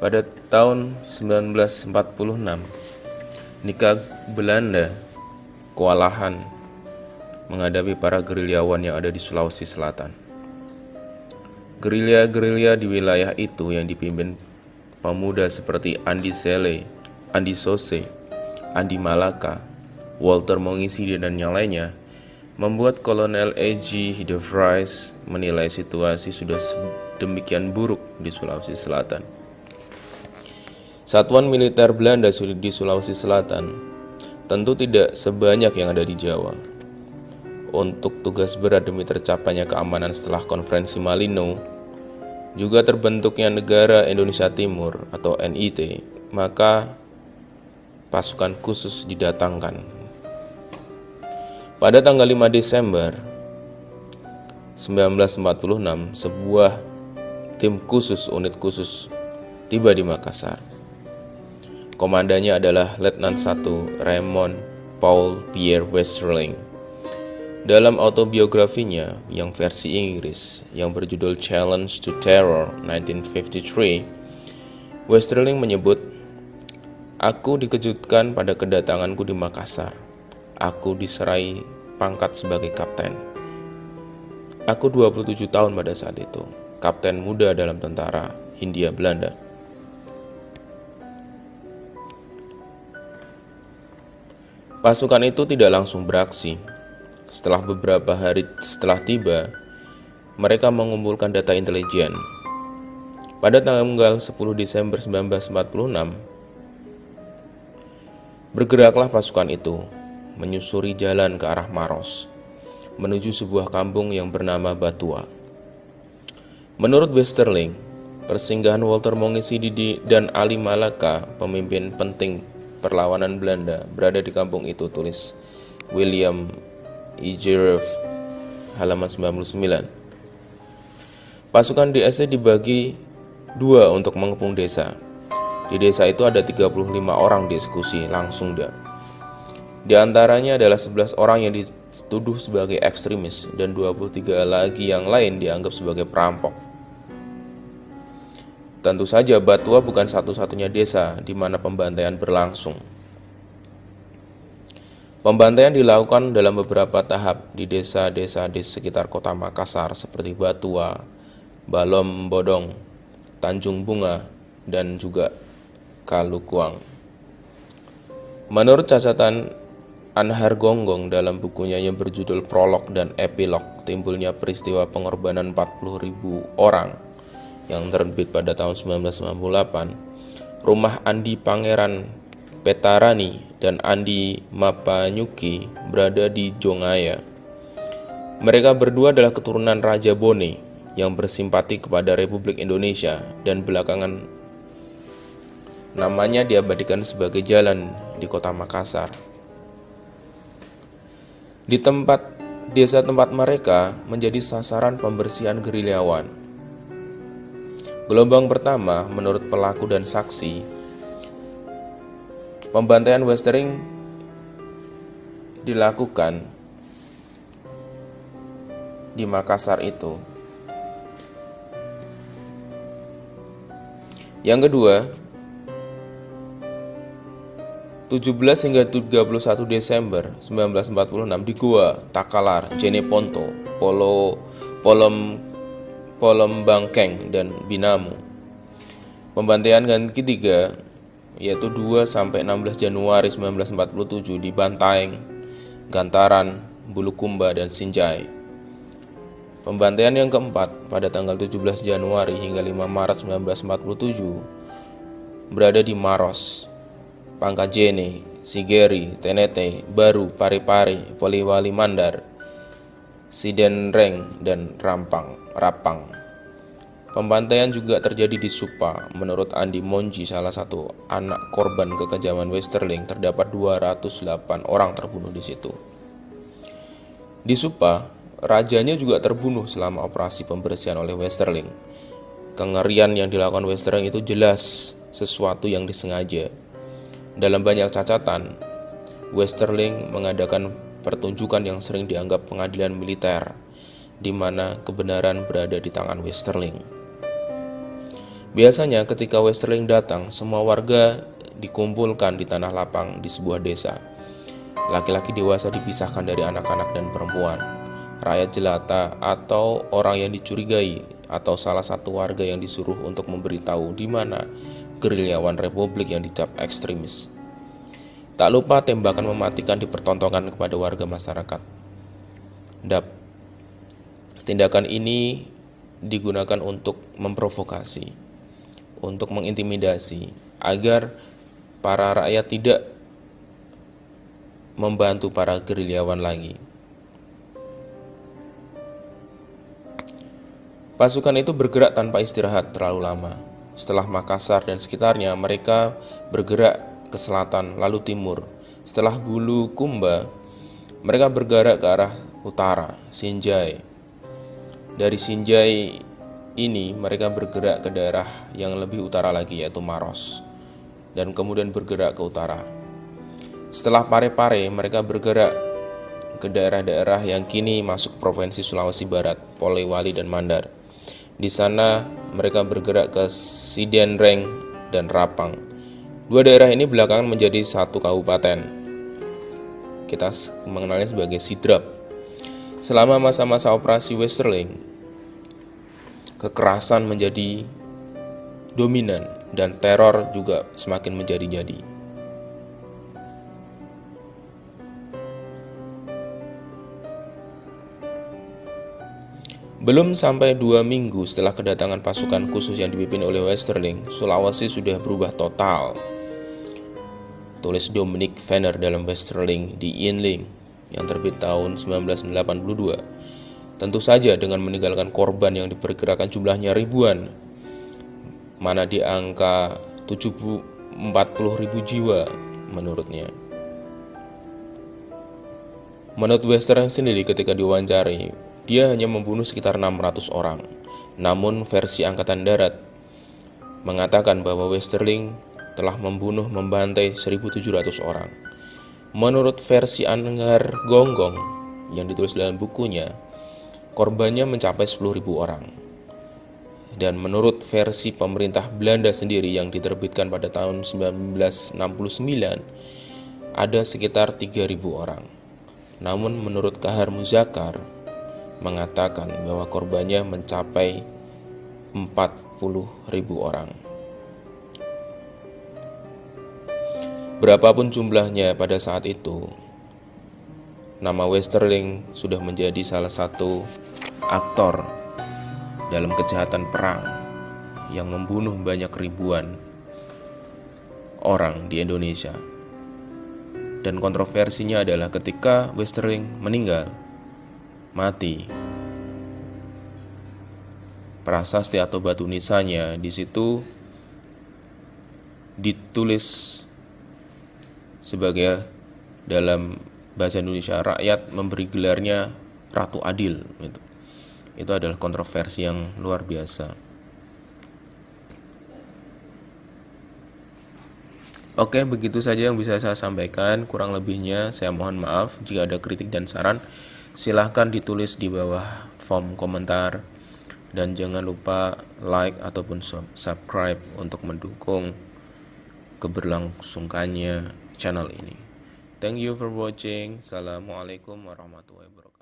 Pada tahun 1946, Nikah Belanda kewalahan menghadapi para gerilyawan yang ada di Sulawesi Selatan. Gerilya-gerilya di wilayah itu yang dipimpin pemuda seperti Andi Sele, Andi Sose, Andi Malaka, Walter Mongisidi dan yang lainnya membuat Kolonel E.G. de Vries menilai situasi sudah demikian buruk di Sulawesi Selatan. Satuan militer Belanda di Sulawesi Selatan tentu tidak sebanyak yang ada di Jawa. Untuk tugas berat demi tercapainya keamanan setelah konferensi Malino, juga terbentuknya Negara Indonesia Timur atau NIT, maka pasukan khusus didatangkan. Pada tanggal 5 Desember 1946, sebuah tim khusus, unit khusus tiba di Makassar. Komandannya adalah Letnan 1 Raymond Paul Pierre Westerling. Dalam autobiografinya yang versi Inggris yang berjudul Challenge to Terror 1953, Westerling menyebut, "Aku dikejutkan pada kedatanganku di Makassar. Aku diserai pangkat sebagai kapten. Aku 27 tahun pada saat itu, kapten muda dalam tentara Hindia Belanda." Pasukan itu tidak langsung beraksi. Setelah beberapa hari setelah tiba, mereka mengumpulkan data intelijen. Pada tanggal 10 Desember 1946, bergeraklah pasukan itu menyusuri jalan ke arah Maros, menuju sebuah kampung yang bernama Batua. Menurut Westerling, persinggahan Walter Mongisidi dan Ali Malaka, pemimpin penting perlawanan Belanda, berada di kampung itu, tulis William Ijerov, halaman 99. Pasukan DSC dibagi dua untuk mengepung desa. Di desa itu ada 35 orang dieksekusi langsung. Di antaranya adalah 11 orang yang dituduh sebagai ekstremis dan 23 lagi yang lain dianggap sebagai perampok. Tentu saja Batua bukan satu-satunya desa di mana pembantaian berlangsung. Pembantaian dilakukan dalam beberapa tahap di desa-desa di sekitar kota Makassar seperti Batua, Balom Bodong, Tanjung Bunga, dan juga Kalukuang. Menurut catatan Anhar Gonggong dalam bukunya yang berjudul Prolog dan Epilog Timbulnya Peristiwa Pengorbanan 40.000 Orang yang terbit pada tahun 1998, rumah Andi Pangeran Petarani dan Andi Mapanyuki berada di Jongaya. Mereka berdua adalah keturunan Raja Bone yang bersimpati kepada Republik Indonesia dan belakangan namanya diabadikan sebagai jalan di kota Makassar. Di desa tempat mereka menjadi sasaran pembersihan gerilyawan. Gelombang pertama, menurut pelaku dan saksi, pembantaian Westerling dilakukan di Makassar itu. Yang kedua, 17 hingga 31 Desember 1946 di Goa, Takalar, Jeneponto, Polombangkeng, dan Binamu. Pembantaian ketiga yaitu 2 sampai 16 Januari 1947 di Bantaeng, Gantaran, Bulukumba, dan Sinjai. Pembantaian yang keempat pada tanggal 17 Januari hingga 5 Maret 1947 berada di Maros, Pangkajene, Sigeri, Tenete, Baru, Parepare, Poliwali Mandar, Sidenreng, dan Rapang. Pembantaian juga terjadi di Supa. Menurut Andi Monji, salah satu anak korban kekejaman Westerling, terdapat 208 orang terbunuh di situ. Di Supa, rajanya juga terbunuh selama operasi pembersihan oleh Westerling. Kengerian yang dilakukan Westerling itu jelas sesuatu yang disengaja. Dalam banyak catatan, Westerling mengadakan pertunjukan yang sering dianggap pengadilan militer, di mana kebenaran berada di tangan Westerling. Biasanya ketika Westerling datang, semua warga dikumpulkan di tanah lapang di sebuah desa. Laki-laki dewasa dipisahkan dari anak-anak dan perempuan. Rakyat jelata atau orang yang dicurigai atau salah satu warga yang disuruh untuk memberitahu di mana gerilyawan Republik yang dicap ekstremis. Tak lupa tembakan mematikan dipertontonkan kepada warga masyarakat. Tindakan ini digunakan untuk memprovokasi, untuk mengintimidasi, agar para rakyat tidak membantu para gerilyawan lagi. Pasukan itu bergerak tanpa istirahat terlalu lama. Setelah Makassar dan sekitarnya, mereka bergerak ke selatan lalu timur. Setelah Bulukumba, mereka bergerak ke arah utara, Sinjai. Dari Sinjai ini mereka bergerak ke daerah yang lebih utara lagi, yaitu Maros, dan kemudian bergerak ke utara. Setelah Parepare, mereka bergerak ke daerah-daerah yang kini masuk Provinsi Sulawesi Barat, Polewali dan Mandar. Di sana mereka bergerak ke Sidenreng dan Rapang. Dua daerah ini belakangan menjadi satu kabupaten. Kita mengenalnya sebagai Sidrap. Selama masa-masa operasi Westerling, kekerasan menjadi dominan dan teror juga semakin menjadi-jadi. Belum sampai 2 minggu setelah kedatangan pasukan khusus yang dipimpin oleh Westerling, Sulawesi sudah berubah total. Tulis Dominic Venner dalam Westerling di Inling yang terbit tahun 1982. Tentu saja dengan meninggalkan korban yang diperkirakan jumlahnya ribuan, mana di angka 40.000 jiwa menurutnya. Menurut Westerling sendiri ketika diwawancari, dia hanya membunuh sekitar 600 orang. Namun versi Angkatan Darat mengatakan bahwa Westerling telah membantai 1.700 orang. Menurut versi Anggar Gonggong yang ditulis dalam bukunya, korbannya mencapai 10.000 orang. Dan menurut versi pemerintah Belanda sendiri yang diterbitkan pada tahun 1969, ada sekitar 3.000 orang. Namun menurut Kahar Muzakar mengatakan bahwa korbannya mencapai 40.000 orang. Berapapun jumlahnya pada saat itu, nama Westerling sudah menjadi salah satu aktor dalam kejahatan perang yang membunuh banyak ribuan orang di Indonesia. Dan kontroversinya adalah ketika Westerling meninggal, mati, prasasti atau batu nisannya di situ ditulis sebagai dalam bahasa Indonesia, rakyat memberi gelarnya Ratu Adil. Itu adalah kontroversi yang luar biasa. Oke, begitu saja yang bisa saya sampaikan. Kurang lebihnya saya mohon maaf. Jika ada kritik dan saran, silahkan ditulis di bawah form komentar. Dan jangan lupa like ataupun subscribe untuk mendukung keberlangsungannya channel ini. Thank you for watching. Assalamualaikum warahmatullahi wabarakatuh.